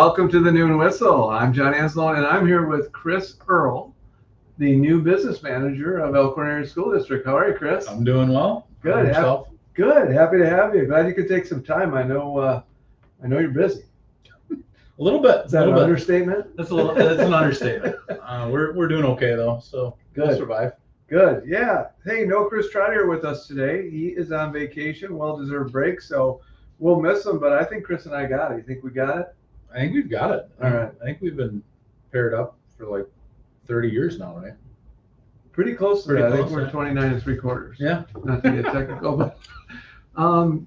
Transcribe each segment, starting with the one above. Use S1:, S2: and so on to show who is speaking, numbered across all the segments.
S1: welcome to the Noon Whistle. I'm John Anslone, and I'm here with Chris Earle, the new business manager of Elkhorn Area School District. How are you, Chris?
S2: I'm doing well.
S1: Good.
S2: Yourself?
S1: Good. Happy to have you. Glad you could take some time. I know you're busy.
S2: A little bit.
S1: Is that an understatement?
S2: That's an understatement. We're doing okay though, so
S1: Good.
S2: we'll survive.
S1: Good. Yeah. Hey, no Chris Trotter with us today. He is on vacation, well-deserved break, so we'll miss him. But I think Chris and I got it. You think we got it?
S2: I think we've got it.
S1: All right.
S2: I think we've been paired up for like 30 years now, right?
S1: Pretty close to
S2: Pretty
S1: that. I think
S2: close,
S1: we're
S2: yeah.
S1: 29 3/4.
S2: Yeah.
S1: Not to get technical, but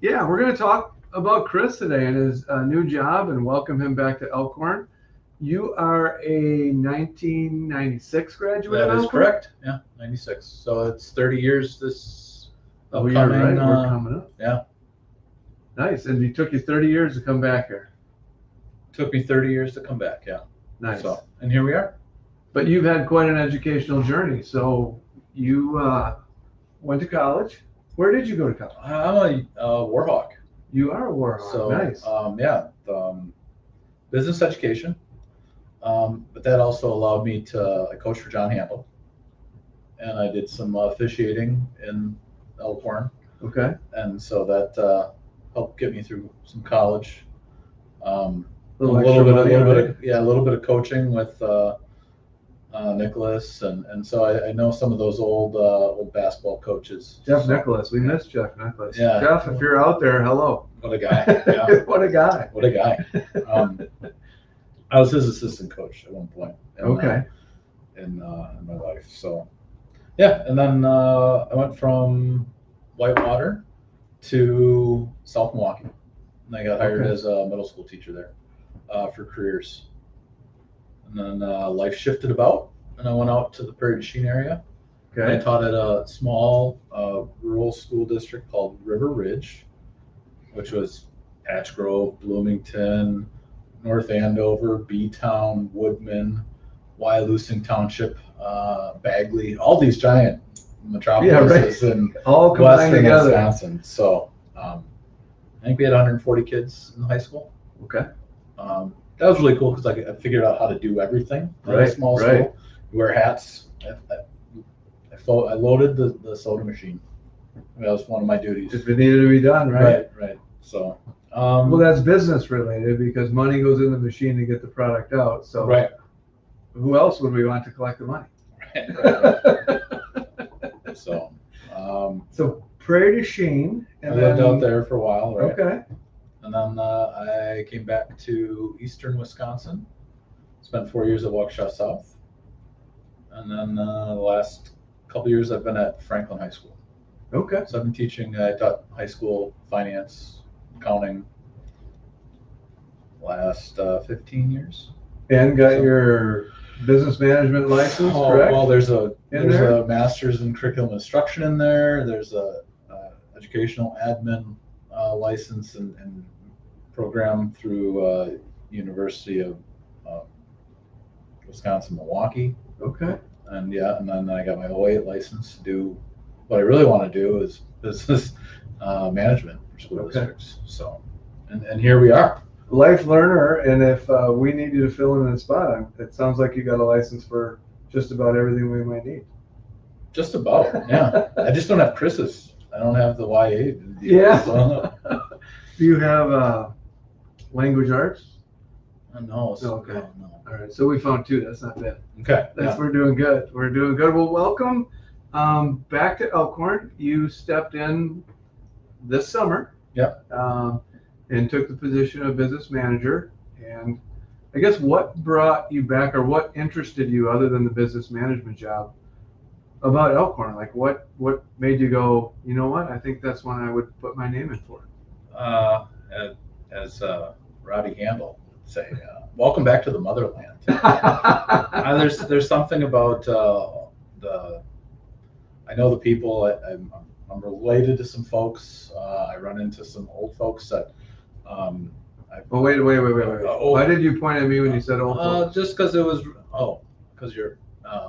S1: yeah, we're going to talk about Chris today and his new job and welcome him back to Elkhorn. You are a 1996 graduate.
S2: That
S1: of
S2: is
S1: Elkhorn?
S2: Correct. Yeah, 96. So it's 30 years this
S1: Oh, you're
S2: upcoming.
S1: right. We're coming up.
S2: Yeah.
S1: Nice. And it took you 30 years to come back here.
S2: Took me 30 years to come back. Yeah.
S1: Nice.
S2: So, and here we are.
S1: But you've had quite an educational journey. So you went to college. Where did you go to college?
S2: I'm a Warhawk.
S1: You are a Warhawk.
S2: So
S1: Nice.
S2: Business education. But that also allowed me I coached for John Handel, and I did some officiating in Elkhorn,
S1: Okay.
S2: and so that helped get me through some college. A
S1: Little extra money, right?
S2: little bit of coaching with Nicholas, and so I know some of those old basketball coaches.
S1: Jeff
S2: So,
S1: Nicholas. We miss Jeff Nicholas.
S2: Yeah.
S1: Jeff, if you're out there, hello.
S2: What a guy! Yeah.
S1: What a guy.
S2: What a guy! I was his assistant coach at one point.
S1: Okay.
S2: In my life, so yeah, and then I went from Whitewater to South Milwaukee, and I got hired
S1: Okay.
S2: as a middle school teacher there for careers. And then life shifted about, and I went out to the Prairie du Chien area. And I
S1: Okay.
S2: taught at a small rural school district called River Ridge, which was Patch Grove, Bloomington, North Andover, B-Town, Woodman, Wyalusing Township, Bagley, all these giant metropolises in
S1: All combined
S2: western
S1: together.
S2: Wisconsin. So I think we had 140 kids in high school.
S1: Okay.
S2: That was really cool because I figured out how to do everything in a
S1: Right,
S2: small
S1: right.
S2: school. You wear hats. I loaded the soda machine. That was one of my duties.
S1: If it needed to be done, right?
S2: Right. So,
S1: Well, that's business related because money goes in the machine to get the product out. So
S2: right.
S1: who else would we want to collect the money?
S2: So,
S1: So Prairie du Chien.
S2: I lived out there for a while, right?
S1: Okay.
S2: And then I came back to eastern Wisconsin, spent 4 years at Waukesha South. And then the last couple years I've been at Franklin High School.
S1: Okay.
S2: So I've been teaching, I taught high school finance, accounting, last 15 years.
S1: And got your business management license, correct?
S2: Well, there's a
S1: there?
S2: master's in curriculum instruction in there. There's a educational admin license and program through University of Wisconsin-Milwaukee.
S1: Okay.
S2: And then I got my 08 license to do what I really want to do is business management for school
S1: Okay.
S2: districts. So, and here we are.
S1: Life learner, and if we need you to fill in the spot, it sounds like you got a license for just about everything we might need.
S2: Just about, yeah. I just don't have Chris's. I don't have the YA. Deal,
S1: Yeah.
S2: So,
S1: Do you have language arts?
S2: no.
S1: Okay.
S2: No.
S1: All right, so we found two. That's not bad.
S2: Okay.
S1: We're doing good. We're doing good. Well, welcome back to Elkhorn. You stepped in this summer.
S2: Yep.
S1: And took the position of business manager. And I guess what brought you back, or what interested you other than the business management job about Elkhorn? Like what made you go, you know what? I think that's one I would put my name in for.
S2: As Roddy Handel would say, welcome back to the motherland. There's something about I know the people. I'm related to some folks. I run into some old folks that.
S1: Oh, wait. Why did you point at me when you said old folks?
S2: Just because it was. Because you're.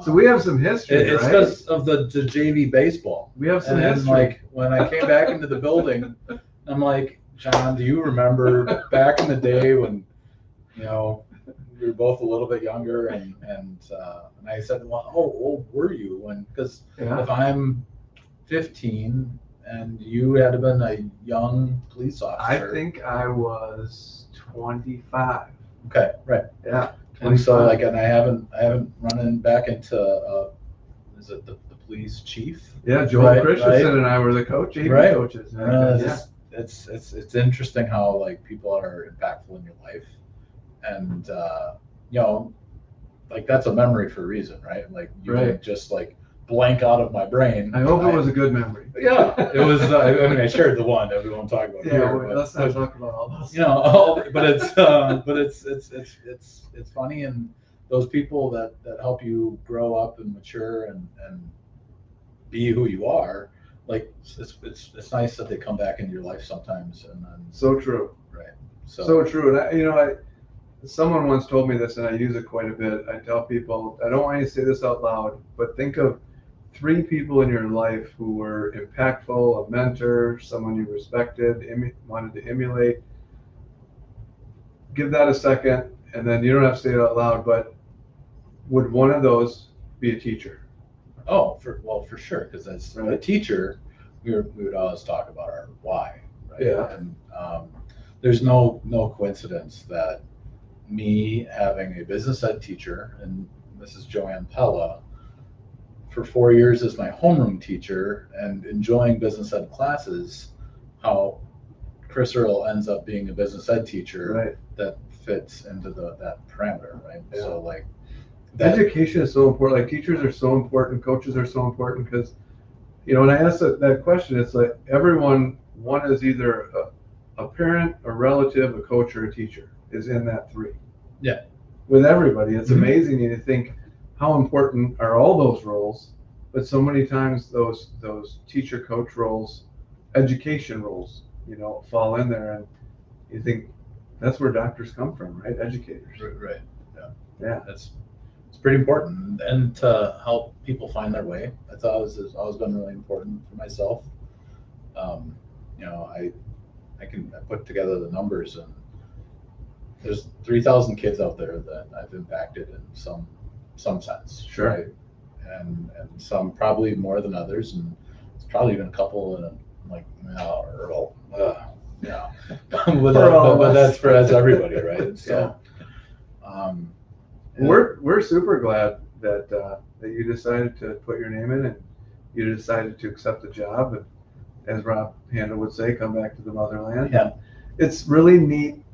S1: So we have some history,
S2: It's
S1: right?
S2: because of the JV baseball.
S1: We have some
S2: And then,
S1: history.
S2: like, when I came back into the building, I'm like, John, do you remember back in the day when you know, we were both a little bit younger, and I said, well, how old were you when? Because
S1: Yeah.
S2: if I'm 15 and you had been a young police officer,
S1: I think I was 25.
S2: okay, right.
S1: Yeah.
S2: And so
S1: 25.
S2: like, and I haven't run in back into is it the police chief?
S1: Yeah, Joel
S2: Right,
S1: Christensen
S2: right.
S1: and I were the AV
S2: Right.
S1: coaches. back
S2: No,
S1: then, yeah.
S2: it's interesting how like people are impactful in your life, and you know, like that's a memory for a reason, right? Like you
S1: Right.
S2: didn't just like blank out of my brain.
S1: I hope it was a good memory.
S2: Yeah, it was. I mean, I shared the one that we won't talk about
S1: Yeah,
S2: here.
S1: wait,
S2: But,
S1: let's not talk about all those.
S2: you know, but it's funny, and those people that help you grow up and mature and be who you are, like it's nice that they come back into your life sometimes, and then
S1: So true.
S2: right.
S1: So true. And someone once told me this, and I use it quite a bit. I tell people, I don't want you to say this out loud, but think of 3 people in your life who were impactful, a mentor, someone you respected, wanted to emulate. Give that a second, and then you don't have to say it out loud, but would one of those be a teacher?
S2: Oh, for sure, because as a
S1: Right.
S2: teacher, we would always talk about our why, right?
S1: Yeah.
S2: And there's no coincidence that me having a business ed teacher and Mrs. Joanne Pella for 4 years as my homeroom teacher and enjoying business ed classes, how Chris Earle ends up being a business ed teacher
S1: Right.
S2: that fits into that parameter, right?
S1: Yeah.
S2: So like
S1: Education is so important. Like teachers are so important, coaches are so important because, when I ask that question, it's like one is either a parent, a relative, a coach, or a teacher is in that 3.
S2: Yeah.
S1: With everybody, it's
S2: Mhm.
S1: amazing to think how important are all those roles, but so many times those teacher, coach roles, education roles, fall in there, and you think that's where doctors come from, right? Educators.
S2: Right. Yeah.
S1: Yeah.
S2: It's pretty important, and to help people find their way. That's always been really important for myself. I put together the numbers, and there's 3,000 kids out there that I've impacted in some sense.
S1: Sure.
S2: Right? And some probably more than others, and it's probably even a couple in like Earle. Yeah. but that's everybody, right? So.
S1: We're super glad that you decided to put your name in, and you decided to accept the job, and as Rob Handel would say, come back to the motherland.
S2: Yeah.
S1: It's really neat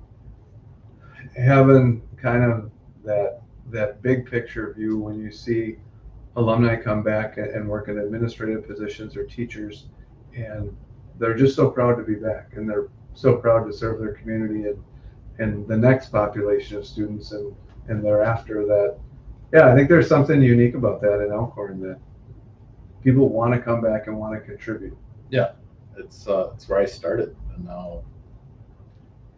S1: having kind of that big picture view when you see alumni come back and work in administrative positions or teachers, and they're just so proud to be back, and they're so proud to serve their community and the next population of students and thereafter. That, yeah, I think there's something unique about that in Elkhorn, that people want to come back and want to contribute.
S2: Yeah, it's where I started, and now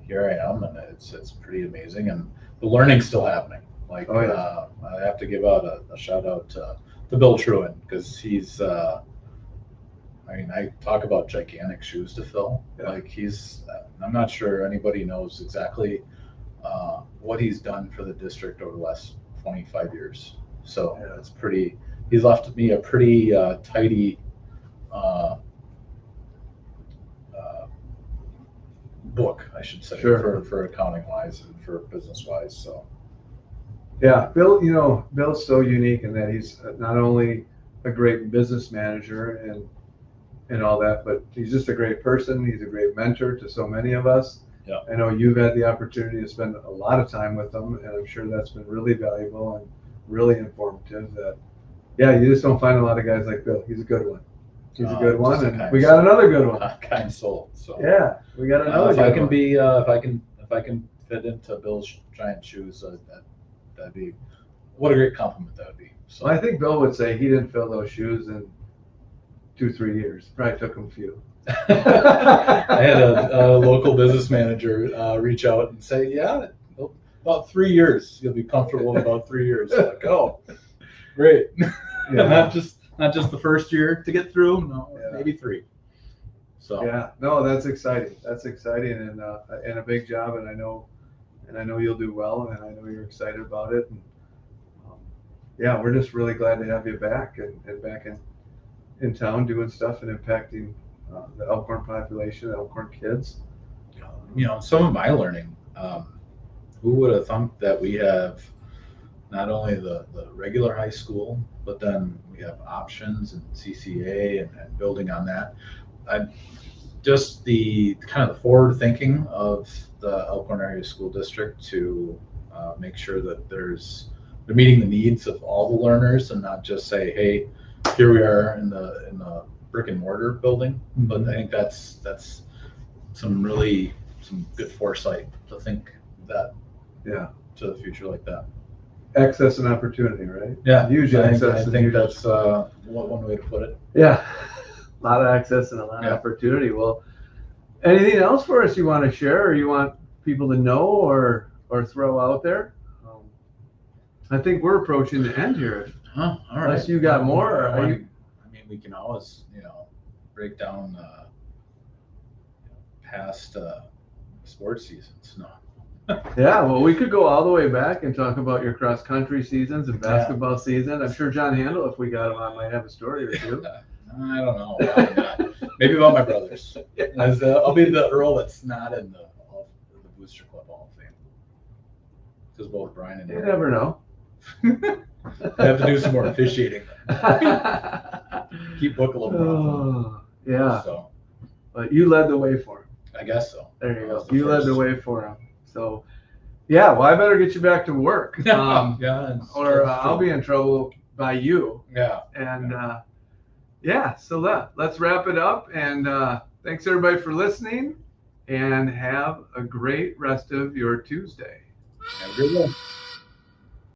S2: here I am, and it's pretty amazing, and the learning's still happening. Like,
S1: Oh, yeah.
S2: I have to give out a shout out to Bill Truin, because he's I talk about gigantic shoes to fill.
S1: Yeah.
S2: Like I'm not sure anybody knows exactly what he's done for the district over the last 25 years. So
S1: Yeah.
S2: it's pretty. He's left me a pretty tidy book, I should say,
S1: Sure.
S2: for accounting wise and for business wise. So.
S1: Yeah, Bill, Bill's so unique in that he's not only a great business manager and all that, but he's just a great person. He's a great mentor to so many of us.
S2: Yeah.
S1: I know you've had the opportunity to spend a lot of time with him, and I'm sure that's been really valuable and really informative. Yeah, you just don't find a lot of guys like Bill. He's a good one. He's a good one, and we got another good one.
S2: Kind soul. So.
S1: Yeah, we got another.
S2: If
S1: good
S2: I can
S1: one.
S2: be, if I can fit into Bill's giant shoes, that'd be what a great compliment that would be. So.
S1: Well, I think Bill would say he didn't fill those shoes in 2-3 years. Probably took him a few.
S2: I had a local business manager reach out and say, yeah, about 3 years. You'll be comfortable in about 3 years. Like, oh, great.
S1: Yeah.
S2: not just the first year to get through. No,
S1: Yeah.
S2: maybe 3. So
S1: yeah, no, that's exciting. That's exciting, and a big job. And I know, and I know you'll do well, and I know you're excited about it. And, um, yeah, we're just really glad to have you back and back in town doing stuff and impacting the Elkhorn population, the Elkhorn kids.
S2: Some of my learning, who would have thunk that we have not only the regular high school, but then we have options and CCA and building on that. I just the kind of the forward thinking of the Elkhorn Area School District to make sure that they're meeting the needs of all the learners and not just say, hey, here we are in the brick and mortar building. But I think that's some good foresight to think that
S1: Yeah,
S2: to the future like that.
S1: access and opportunity, right?
S2: Yeah,
S1: Huge
S2: I
S1: access.
S2: think that's one way to put it.
S1: Yeah, a lot of access and a lot of opportunity. Well, anything else for us you want to share, or you want people to know, or throw out there? I think we're approaching the end here.
S2: Huh, all right.
S1: Unless you got more.
S2: I mean, we can always break down past sports seasons. No.
S1: Yeah, well, we could go all the way back and talk about your cross country seasons and basketball season. I'm sure John Handel, if we got him on, might have a story or two.
S2: I don't know. Maybe about my brothers. I'll be the Earle that's not in the Booster Club Hall of Fame. Because both Brian and
S1: You never know.
S2: I have to do some more officiating. Keep book a little more.
S1: Yeah.
S2: So,
S1: but you led the way for him.
S2: I guess so.
S1: There you go. You led the way for him. So, yeah, well, I better get you back to work. Or I'll be in trouble by you.
S2: Yeah.
S1: And, so let's wrap it up. And thanks, everybody, for listening. And have a great rest of your Tuesday.
S2: Have a good one.